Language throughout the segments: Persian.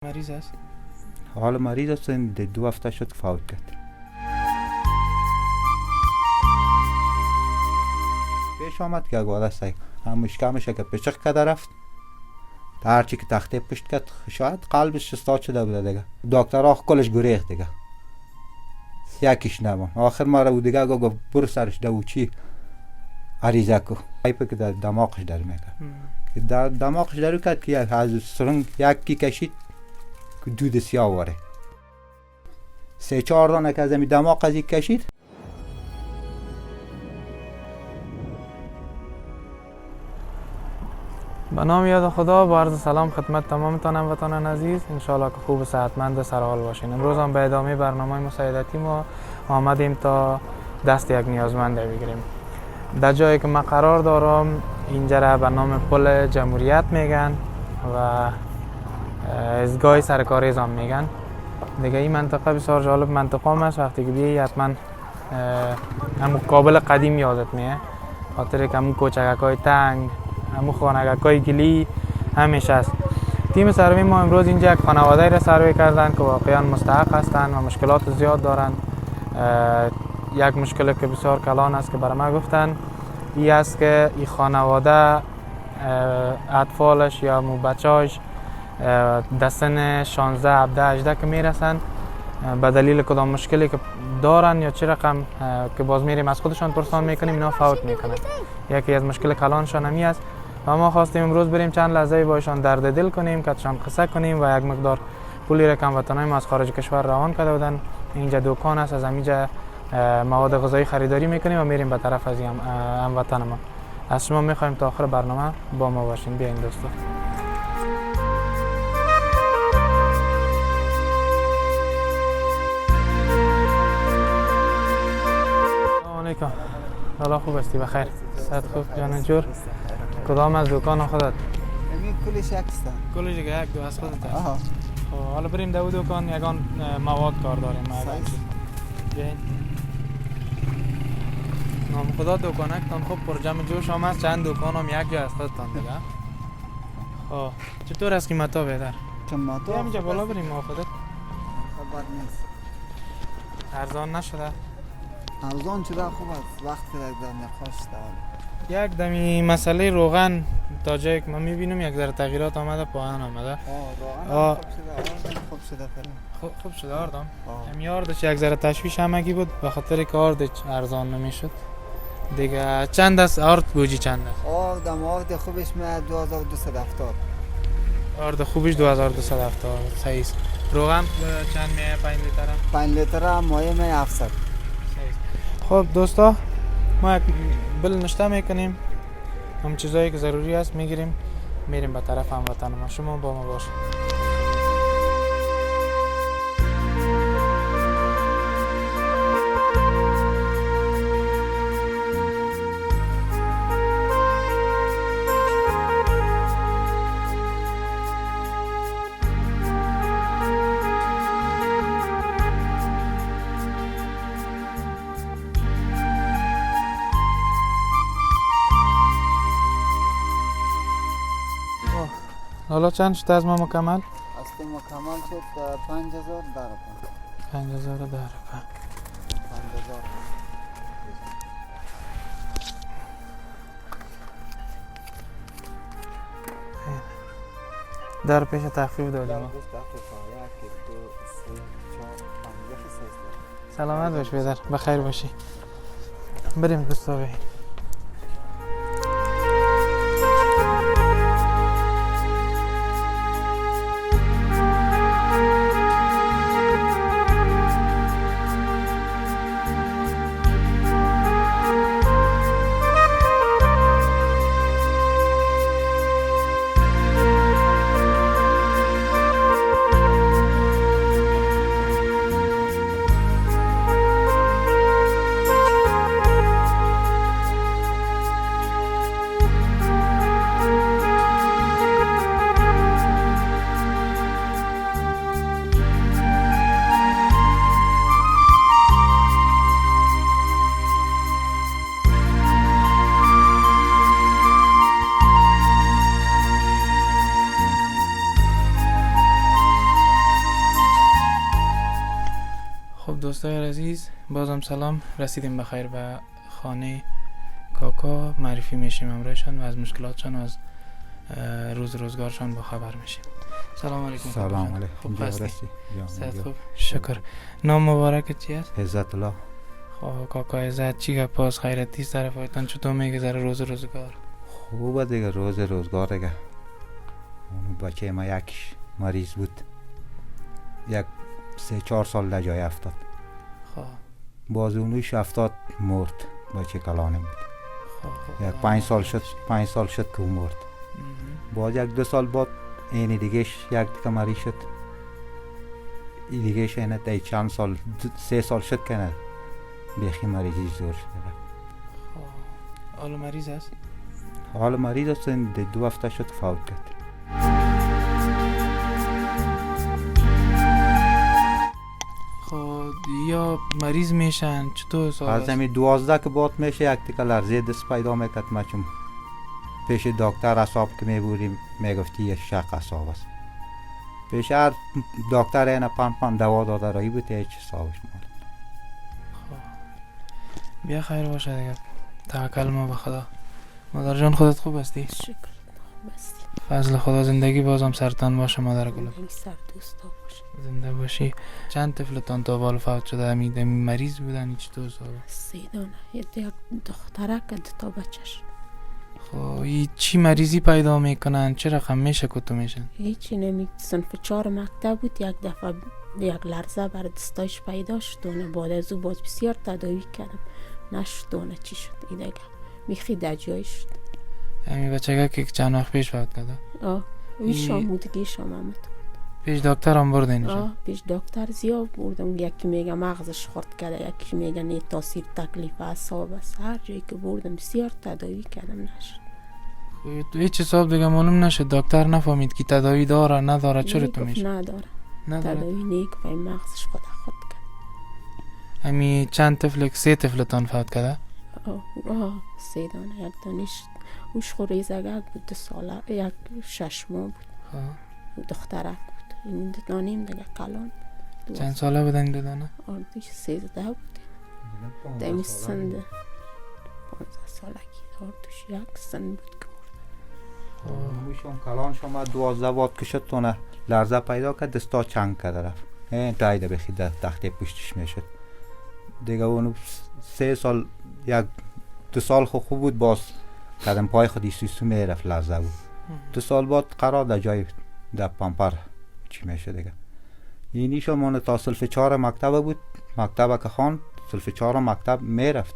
مریض است؟ حال مریض است. این 2 هفته شد فوت کرد. پیش آمد که گوده است هم مشکمش که پیچق کرده رفت. هرچی که تخته پشت کرد شاید قلبش استاد شده بوده دیگه. دکتر آخ کلش گریخت دیگه. یکیش نمان. آخر ما رو دیگه گفت برو سرش دو چی عریضه کو. پایپ که در دماغش در میکرد. که در دماغش در کرد که از سرنگ یکی کشید که دود سیاه واره. 3-4 دانه که از این دماغ از یک کشید. به نام یاد خدا، با عرض سلام خدمت تمامتان هموطنان عزیز. انشاءالله که خوب و صحتمند سرحال باشین. امروز هم به ادامه برنامه مساعدتی ما آمدیم تا دست یک نیازمند بگیریم. در جایی که من قرار دارم اینجا را به نام پل جمهوریت میگن و ایستگاه سرکاری هم میگن. دیگه این منطقه بسیار جالب منطقه هم است. وقتی که بیایی حتما همون کابل قدیم یادت میه، خاطر که همون کوچکک‌های تنگ، همون خانگک‌های گلی همیشه است. تیم سروی ما امروز اینجا یک خانواده را سروی کردن که واقعا مستحق هستند و مشکلات زیاد دارند. یک مشکل که بسیار کلان است که برای ما گفتن این است که این خانواده اطفالش یا بچه‌هاش در سن 16 17 18 که میرسن به دلیل کدام مشکلی که دارن یا چه رقم که باز میریم از خودشان پرسان میکنیم اینا فوت میکنن. یکی از مشکل کلانشان همی است و ما خواستیم امروز بریم چند لحظه باشون درد دل کنیم، کاتشان قصه کنیم و یک مقدار پولی را که هموطنان ما از خارج کشور روان کرده بودن. اینجا دکان است، از اینجا مواد غذایی خریداری میکنیم و میریم به طرف از هموطن ما. از شما میخوایم تا آخر برنامه با ما باشین. بیاین دوستان. علیکم. حالا خوب استی؟ بخیر؟ صحت خوب جان جور؟ کدام از دکان خودت؟ همین کلش یک است. کلش دیگه یک دو از خودت است. آها. خب حالا بریم دو دکان یگان مواد کار داریم. بیاین. نام خدا دکانکتان خوب پر جمع جوش آمد. چند دکان هم یک جا از خودتان دیگه. خب چطور از قیمتا بهتر؟ قیمتا همینجا بالا بریم ما خودت. خبر نیست. ارزان نشده؟ ارزان شده خوب است. وقت که در نقاش دارم. یک دمی مسئله روغن تا جایی که من میبینم یک ذره تغییرات آمده، پایان آمده. روغن خوب شده فعلا. خوب شده آردم. هم یاردش یک ذره تشویش همگی بود به خاطر که آردش ارزان نمیشد. دیگه چند است آرد بوجی چند است؟ آرد خوبش میاد 2270. آرد خوبش 2270 صحیح است. روغن چند میه 5 لیتر؟ 5 لیتر مایه می 700. خب دوستا ما یک بل نشته میکنیم، هم چیزایی که ضروری است میگیریم میریم به طرف هموطن ما. شما با ما باشید. حالا چند شد از ما مکمل؟ اصلا مکمل شد 5000 درکن. 5000 درکن. 5000 در پیش تخفیف دادیم. سلامت باش بیدر، بخیر باشی. بریم دوستا بریم. دوستای عزیز، بازم سلام. رسیدیم بخیر به خانه کاکا. معرفی میشیم امروزشان و از مشکلاتشان و از روزگارشان با خبر میشیم. سلام علیکم. سلام علیکم. خوب هستی؟ جان صحت خوب؟ شکر. نام مبارک چی است؟ عزت الله. خب کاکا عزت، چی گپ است؟ خیرتی است طرفایتان؟ چطور میگذره روزگار؟ خوبه دیگه، روزگار دیگه. اون بچه ما یک مریض بود، یک 3-4 سال در جای افتاد. خب باز اونوش افتاد مرد، بچه کلانم بود. خب یک 5 سال شد که مرد. باز 1-2 سال بعد این دیگهش یک دیگه مریض شد. این دیگهش اینه تا چند سال 3 سال شد که نه بیخی مریضی زور شده. خب حال مریض است؟ حال مریض است، 2 هفته شد فوت کرد. خب یا مریض میشن چطور حساب از است؟ همین 12 که بعد میشه یک دیگه لرزه دست پیدا میکرد. ما چون پیش دکتر اعصاب که میبوریم میگفتی یه شق اعصاب است. پیش هر دکتر اینه پن دوا داده رایی بود، هیچ حسابش مال. بیا خیر باشه دیگه. توکل ما به خدا. مادر جان خودت خوب هستی؟ شکر خوب هستی. فضل خدا زندگی بازم سرتان باشه مادر گلم. زندگی سر دوستا باشه. زنده باشی. چند طفلتان تا بال فوت شده؟ همی مریض بودن چطور حساب است؟ 3 دانه. یک دخترک 2 تا بچه‌ش. خب این چی مریضی پیدا میکنن؟ چه رقم میشه کتو میشن؟ هیچی نمی صنف 4 مکتب بود. یک دفعه یک لرزه بر دستایش پیدا شد و بعد از او باز بسیار تداوی کردم نشد و چی شد این دیگه میخی در جای شد. همی بچگه که چند وقت پیش فوت کرده؟ وی شامودگی شاممت. پیش دکتر هم بردینشان؟ پیش دکتر زیاد بردم. یکی میگه مغزش خورد کرده، یکی میگه نه تاثیر تکلیف اعصاب است. هر جایی که بردم بسیار تداوی کردم نشد. هیچ حساب دیگه معلوم نشد؟ دکتر نفهمید که تداوی داره نداره؟ چرا تو میشه؟ نداره. تداوی نیک و مغزش خود کرد. همی چند طفل؟ 3 طفلتان فوت کرده؟ 3 دانه. یک دانش اوش خوریزگک بود 2 ساله، یک 6 ماه بود. دخترک بود. این 2 دانیم دیگه کلان. چند ساله بودن این 2 دانه؟ 13 بود. دمی سند 15 سالگی. توش یک سن بود که مرد. موشون کلان شما 12 وات کشد تونه لرزه پیدا کرد، دستا چنگ کرده رفت. این تایده بخی تخته پشتش میشد دیگه. اونو 3 سال 1-2 سال خوب بود، باز قدم پای خودی سوسو میرفت، لرزه بود. 2 سال بعد قرار در جای در پامپر چی میشه دیگه. اینی شما تا صنف 4 مکتب بود، مکتب که خان صنف 4 مکتب میرفت.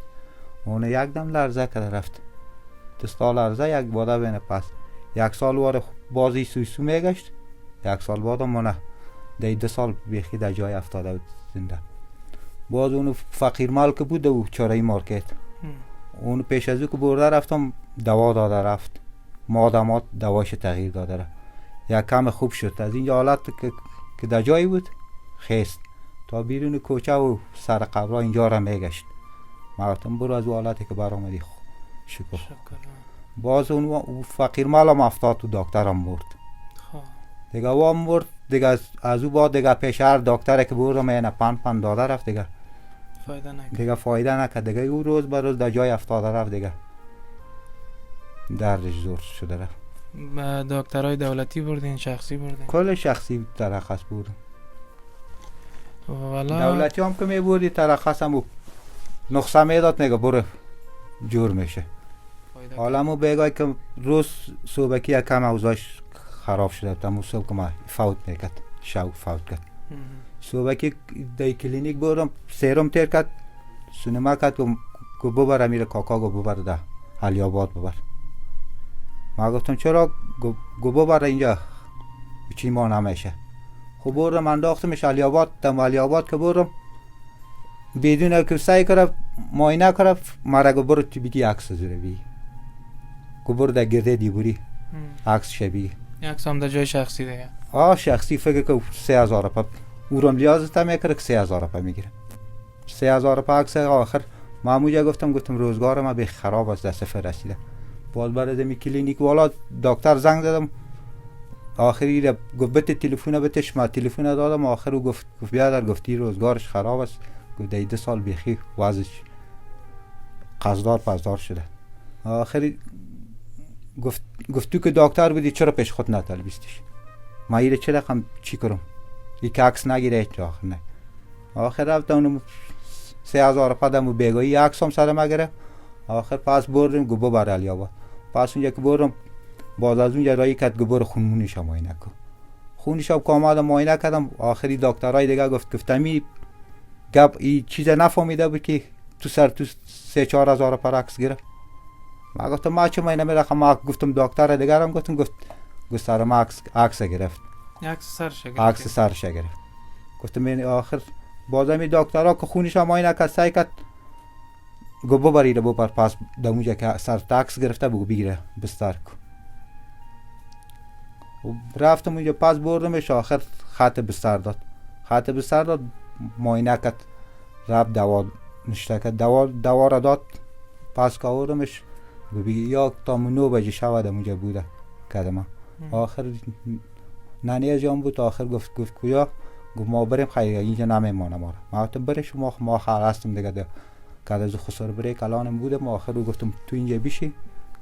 اون یک دم لرزه کرده رفت، دستا لرزه یک باده بینه. پس 1 سال واره بازی سوسو میگشت. 1 سال بعد مونه 2 سال بیخی در جای افتاده بود زنده. باز اونو فقیر مال که بود و چرایی مارکت، اونو پیش از او که برده رفتم دوا داده رفت. مادامات دواش تغییر داده رفت. یک کم خوب شد. از این حالت که در جای بود خیست تا بیرون کوچه و سر قبرها اینجا را میگشت. مردم برو از حالتی که برآمدی شکر. باز اون فقیر مالم افتاد تو دکترم مرد. دیگه وام مرد دیگه. از او بعد دیگه پیش هر دکتره که بردم اینه پن داده رفت دیگه فایده نکرد دیگه. او روز به روز در جای افتاده رفت دیگه، دردش زور شده رفت. دکترهای دولتی بردین شخصی بردین؟ کل شخصی ترخص بردم. والا دولتی هم که میبردی ترخص هم نقصه میداد، میگه برو جور میشه. حالا مو بگای که روز صبحکی یکم اوضاعش خراب شده، تمو صبح که ما فوت میکرد، شو فوت کرد. صبحکی در کلینیک بردم، سیروم تیر کرد، سونما کرد که ببره میره کاکا گو ببره ده علی آباد ببر. ما گفتم چرا؟ گو ببره اینجا چی ما نمیشه. خب بردم انداختمش علی آباد. دم علی آباد که بردم بدون که سعی کرد معاینه کرد، مرا گو برو تو بگی عکس زیره بی گو برو در گرده دیبوری عکس شبیه عکس هم در جای شخصی دیگه. شخصی فکر که 3000 پا اورم لیازتا میکرد که 3000 پا میگیره. 3000 پا عکس. آخر ما موجه گفتم روزگار ما به خراب است، دست صفر رسیده. باز برای می کلینیک والا دکتر زنگ دادم، آخری گفت بده تلفن بتش. ما تلفن دادم، آخر او گفت بیادر گفتی روزگارش خراب است، گفت 2 سال بیخی وضعش قصدار پزدار شده. آخری گفت تو که دکتر بودی چرا پیش خود نطلبیستش؟ ما ایره چه رقم چی کرم؟ یک عکس نگیره هیچ آخر نه. آخر رفت اونم 3000 پدمو بگویی عکس هم سر مگره. آخر پس بردم گو ببر علی آباد. پس اونجا که بردم باز از اونجا رایی کرد گو برو خونمونیش هم معاینه کن. خونش هم که آمدم معاینه کردم. آخری دکترای دیگه گفتمی گپ این چیز نفهمیده بود که تو سر تو 3-4 هزار پر عکس گرفت. ما گفتم ما چه معاینه میرخم. ما گفتم دکتر دیگرم گفت سر ما عکس گرفت. عکس سرش گرفت. گفتم این آخر بازم این دکترها که خونش هم معاینه کرد سعی کرد گو ببریده ببر پس دموجه که سر عکس گرفته بگو بگیره بستر کن. رفتم اونجا پس بردمش. آخر خط بستر داد معاینه کرد رفت دوا نشته کرد دوا را داد. پس که آوردمش یا تا 9 بجه شود اونجا بوده کردم. آخر ننی جان بود. آخر گفت کجا؟ گفت ما بریم خیلی اینجا نمیمانه ما. ما گفتم بریم شما ما خلاصتم دیگه که از خسر بره کلانم بوده. ما آخر گفتم تو اینجا بشی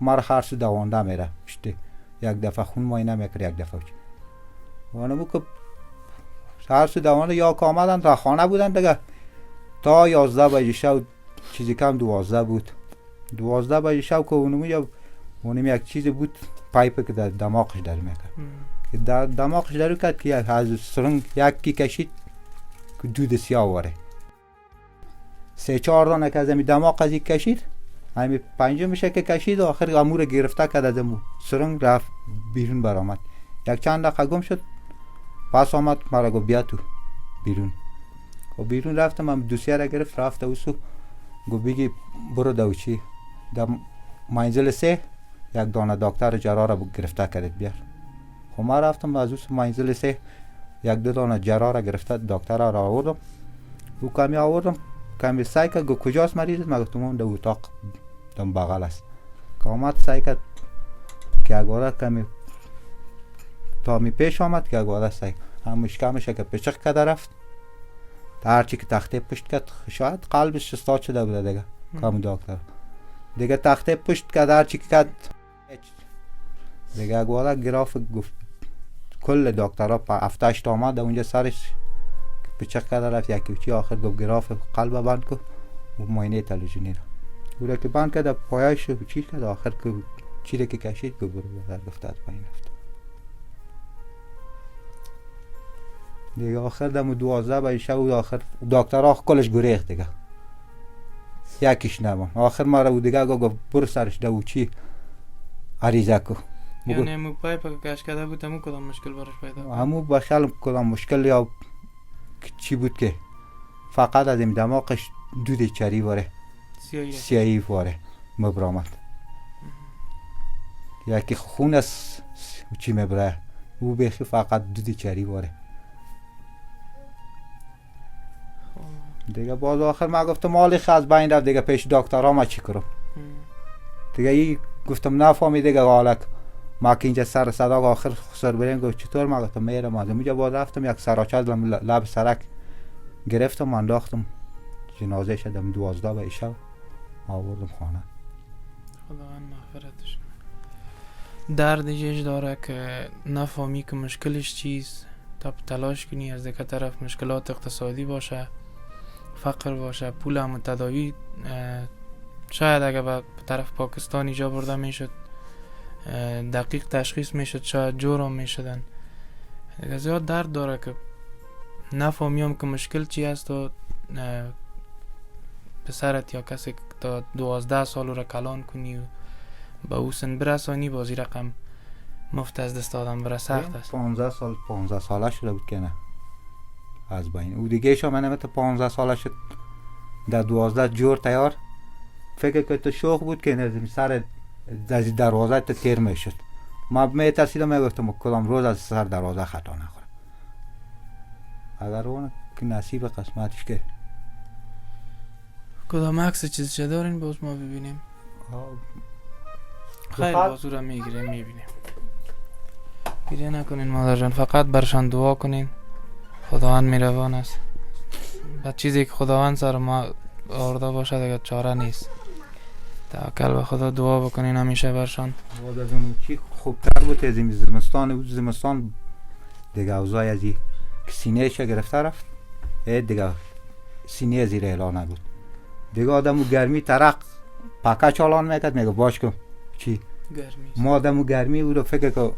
ما را خرس دوانده میره پشت یک دفعه خون معاینه میکرد یک دفعه وانمو که خرس دوانده یا که آمدن تا خانه بودن دیگه تا 11 بجه شب چیزی کم 12 بود. 12 بجه شب که اونم یک چیزی بود پایپ که در دماغش در میکرد که در دماغش در کرد که از سرنگ یکی کشید که دود سیاه واره 3-4 دانه که از این دماغ از یک کشید همین پنجمشه که کشید و آخر امور گرفته کرد از امو سرنگ رفت بیرون برآمد. یک چند دقیقه گم شد. پس آمد مرا گفت بیا تو بیرون. و بیرون رفتم هم دوسیه را گرفت رفت اوسو گفت بگی برو دوچی در منزل 3 یک دانه دکتر جراح را گرفته کرد بیار. خب ما رفتم از اوسو منزل 3 یک دانه جراح را گرفته دکتر را آوردم. او کمی آوردم کمی سعی کرد گفت کجاست مریضت؟ من گفتم اون در اتاق دم بغل است. که آمد سعی کرد که اگواره کمی تا می پیش آمد که اگواره سعی هم مشکمشه که پیچق کرده رفت. هرچی که تخته پشت کرد شاید قلبش استاد شده بوده دیگه کام دکتر دیگه تخته پشت کرد هرچی که کرد دیگه اگواره گراف گفت کل دکترها پا افتش تا آمد اونجا سرش پیچق کرده رفت یکی چی آخر گفت گراف قلب بند کن و معاینه تلویزیونی را او را که بند کرد پایش رو چی کرد آخر که چی را که کشید که برو گفت از پایین رفت. دیگه آخر دم 12 بجه شب آخر دکترها کلش گریخت دیگه یکیش نمون. آخر ما رو دیگه گفت برو سرش دو چی عریضه کو. یعنی همون پایپ که کش کرده بود همون کدام مشکل براش پیدا بود؟ همون بخیال کدام مشکل یا چی بود که فقط از این دماغش دود چری واره سیایی واره مبرامد یکی خون از چی مبره او بخی فقط دود چری واره دیگه باز آخر ما گفتم مالی از بین رفت دیگه پیش دکترها ما چی کرم دیگه ای گفتم نفهمی دیگه حالک ما که اینجا سر صدا آخر خسر بریم گفت چطور؟ ما گفتم میرم از اینجا باز رفتم یک سراچه از لب سرک گرفتم انداختم جنازه شدم 12 به شب آوردم خانه. خداوند مغفرتش کنه. دردش داره که نفهمی که مشکلش چیست تا تلاش کنی از دیگه طرف مشکلات اقتصادی باشه فقر باشه پول هم تداوی شاید اگه به طرف پاکستان ایجا برده میشد دقیق تشخیص میشد شاید جور هم میشدن. زیاد درد داره که نفهمیم که مشکل چی است و پسرت یا کسی که تا 12 سال را کلان کنی و به او سن برسانی بازی رقم مفت از دست آدم بره سخت است. 15 ساله شده بود که نه از بین او دیگه شما نمیته 15 ساله شد در 12 جور تیار فکر که تو شوق بود که نزدیم سر از دروازه تا تیر میشد. ما میترسیدم میگفتم کدام روز از سر دروازه خطا نخوره اگر اون که نصیب قسمتش که کدام عکس چیز چه دارین باز ما ببینیم خیلی بازو را میگیریم میبینیم گریه نکنین مادر جان فقط برشان دعا کنین خداوند مهربان است. و چیزی که خداوند سر ما آورده باشه دیگه چاره نیست. توکل به خدا، دعا بکنین همیشه برشان. بعد از اون چی خوبتر بود از این زمستان دیگه اوضاع از این که سینه‌اش گرفته رفت، دیگه سینه زیر اعلان نبود دیگه. آدمو گرمی ترق پاکا چالان میکرد، میگه باش کن چی گرمی ما آدمو گرمی بود و فکر که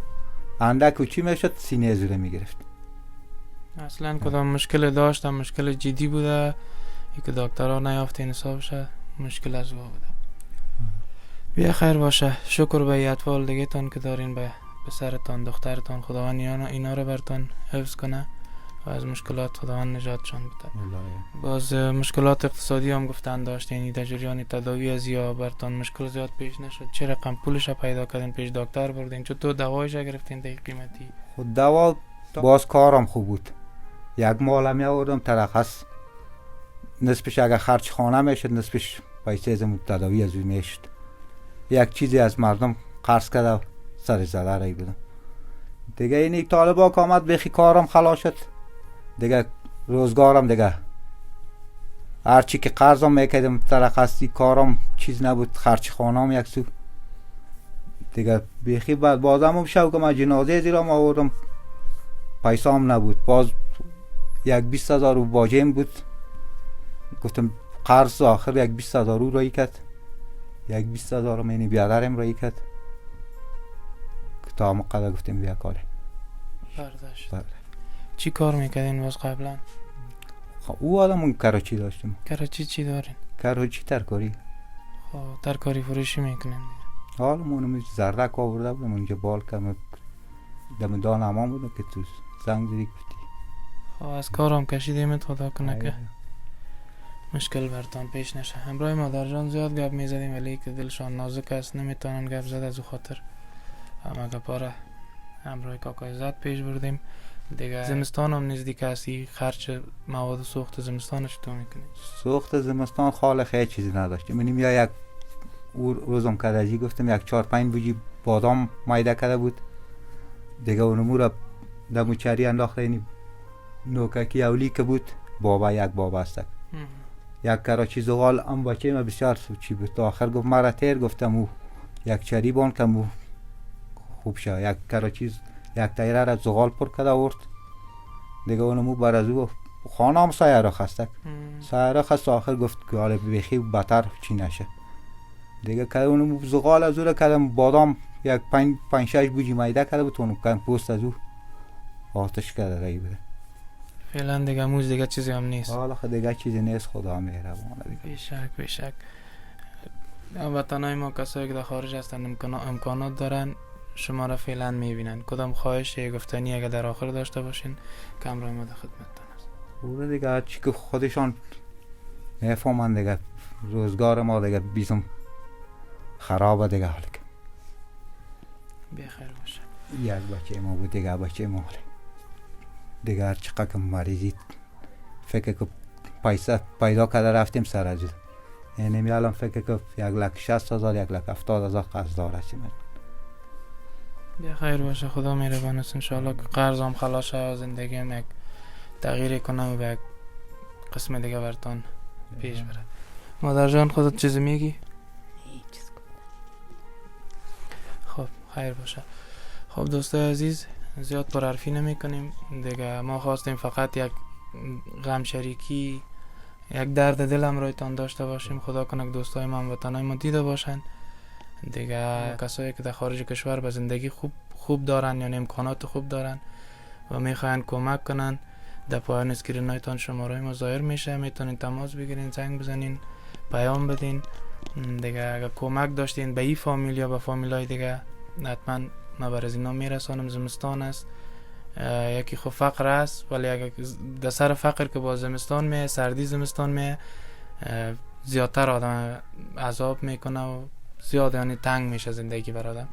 اندک چی میشد سینه زیر میگرفت. اصلا کدام مشکل داشتم، مشکل جدی بوده، ای که دکترها نیافتین حساب شه، مشکل از بوده. بیا خیر باشه. شکر به اطفال دیگه تان که دارین، به پسرتان دخترتان، خداوند اینا رو برتان حفظ کنه و از مشکلات خداوند نجاتشان بده. باز مشکلات اقتصادی هم گفتن داشتین، یعنی در جریان تداوی از یا برتان مشکل زیاد پیش نشد؟ چه رقم پولش پیدا کردین؟ پیش دکتر بردین؟ چطور دوایش گرفتین دیگه قیمتی؟ خود دوا باز کارم خوب بود، یک مال می آوردم ترخص، نصفش اگر خرج خانه میشد، نصفش پیسه از تداوی از میشد. یک چیزی از مردم قرض کرده سر زده رای بودم دیگه. اینی طالبا که آمد بخی کارم خلاص شد دیگه، روزگارم دیگه هرچی که قرضم میکردم ترخصی کارم چیز نبود، خرج خانم یک سو دیگه بخی. بعد بازم هم شو که من جنازه زیرم آوردم، پیسه هم نبود، باز یک 20,000 رو باجیم بود، گفتم قرض آخر یک 20,000 رو رایی کرد، یک 20,000 رو منی بیادرم رایی کرد که تا هم قدر گفتیم بیا کاره برداشت. بله. چی کار میکردین باز قبلا؟ خب او آدمون کراچی داشتیم. کراچی چی دارین؟ کراچی ترکاری. خب ترکاری فروشی میکنین؟ حالا مونم زردک آورده بودم اونجا بال کم دم دان امان بودم که تو زنگ زدی گفتی. خب از کارم کشیدیمت، خدا کنه که مشکل برتان پیش نشه. همراه مادر جان زیاد گپ میزدیم ولی که دلشان نازک است نمیتونن گپ زد، از او خاطر همه گپا را همراه کاکای زد پیش بردیم دیگه. زمستان هم نزدیک هستی، خرچ مواد سوخت زمستان چطور میکنید؟ سوخت زمستان خاله خیلی چیزی نداشتیم، منیم یا یک روزم کدجی گفتم یک 4-5 بوجی بادام مایده کرده بود دیگه، اونمو را دمو چری انداخته، اینی نوککی اولی که بود بابا یک بابا استک یک کراچی زغال هم بچه ما بسیار چی بود. تا آخر گفت مرا تیر، گفتم او یک چری بان کم او خوب شد. یک کراچی یک تایره را زغال پر کده آورد دیگه، اونمو بر از او خانه هم سایره خستک سایره خست. آخر گفت که حالا بخی بتر چی نشه دیگه، که اونمو زغال از او را کدم بادام یک 5-6 بوجی مایده کرده بود، اونو کم پوست از او آتش کرده رایی بوده. فعلا دیگه موز دیگه چیزی هم نیست. حالا دیگه چیزی نیست، خدا مهربانه دیگه. بیشک وطنای ما کسایی که در خارج هستن امکانات دارن شما را فعلا میبینن. کدام خواهش گفتنی اگر در آخر داشته باشین که همراه ما در خدمتتان است؟ اوره دیگه هرچی که خودشان میفهمن دیگه، روزگار ما دیگه بیزم خرابه دیگه. حالا که بخیر باشه. یک بچه ما بود دیگه، بچه ما دیگه هر چقدر که مریضید فکر که پیسه پیدا کرده رفتیم سر از یعنی میالم فکر که 160,000 170,000 قرض داره چیم. بخیر باشه، خدا مهربان است. انشالله که قرضم خلاص شه، زندگی هم یک تغییر کنم و به یک قسم دیگه برتان پیش بره. مادر جان خودت چیزی میگی؟ خب خیر باشه. خب دوستای عزیز زیاد پرحرفی نمی کنیم دیگه. ما خواستیم فقط یک غم شریکی، یک درد دل همراهتان داشته باشیم. خدا کنه دوستای ما وطنای ما دیده باشن دیگه. کسایی که در خارج کشور به زندگی خوب دارن یا امکانات خوب دارن و میخواین کمک کنن، در پایان اسکرینایتان شماره ما ظاهر میشه، میتونین تماس بگیرین، زنگ بزنین، پیام بدین دیگه. اگر کمک داشتین به این فامیل یا به فامیلای دیگه حتما ما بر از اینا میرسانم. زمستان است، یکی خب فقر است، ولی اگر در سر فقر که با زمستان می سردی زمستان می زیادتر آدم عذاب میکنه و زیاد یعنی تنگ میشه زندگی بر آدم.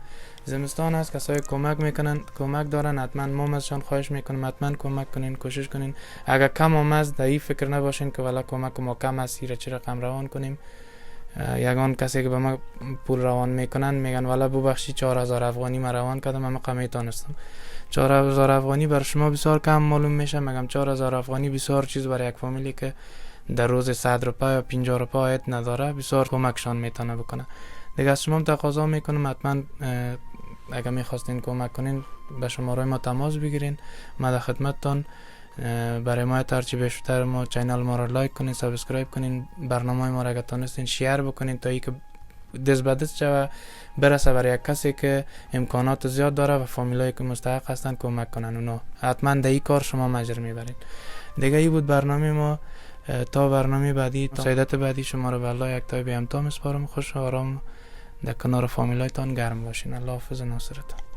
زمستان است، کسایی کمک میکنن، کمک دارن، حتما ما ازشان خواهش میکنیم حتما کمک کنین، کوشش کنین. اگر کم آمد در این فکر نباشین که والا کمک ما کم است، چه رقم روان کنیم. یگان کسی که به ما پول روان میکنن میگن والا ببخشید 4,000 افغانی ما روان کردم، من میتونستم 4000 افغانی بر شما بسیار کم معلوم میشه، مگم 4000 افغانی بسیار چیز برای یک فامیلی که در روز 100 روپیه یا 50 روپیه عاید نداره بسیار کمکشان میتونه بکنه. دیگه از شما تقاضا میکنم حتما اگر میخواستین کمک کنین به شماره ما تماس بگیرین، ما در خدمتتان. برای ما ترچی بیشتر ما چینل ما را لایک کنین، سابسکرایب کنین، برنامه ما را اگر تونستین شیر بکنین تا اینکه دست به دست شوه برسه برای یک کسی که امکانات زیاد داره و فامیلایی که مستحق هستن کمک کنن اونا. حتما در این کار شما مجر میبرین. دیگه ای بود برنامه ما. تا برنامه بعدی، تا سعادت بعدی شما رو به الله یک تای به امتا میسپارم. خوش و آرام در کنار فامیلایتان گرم باشین. الله حافظ ناصرتان.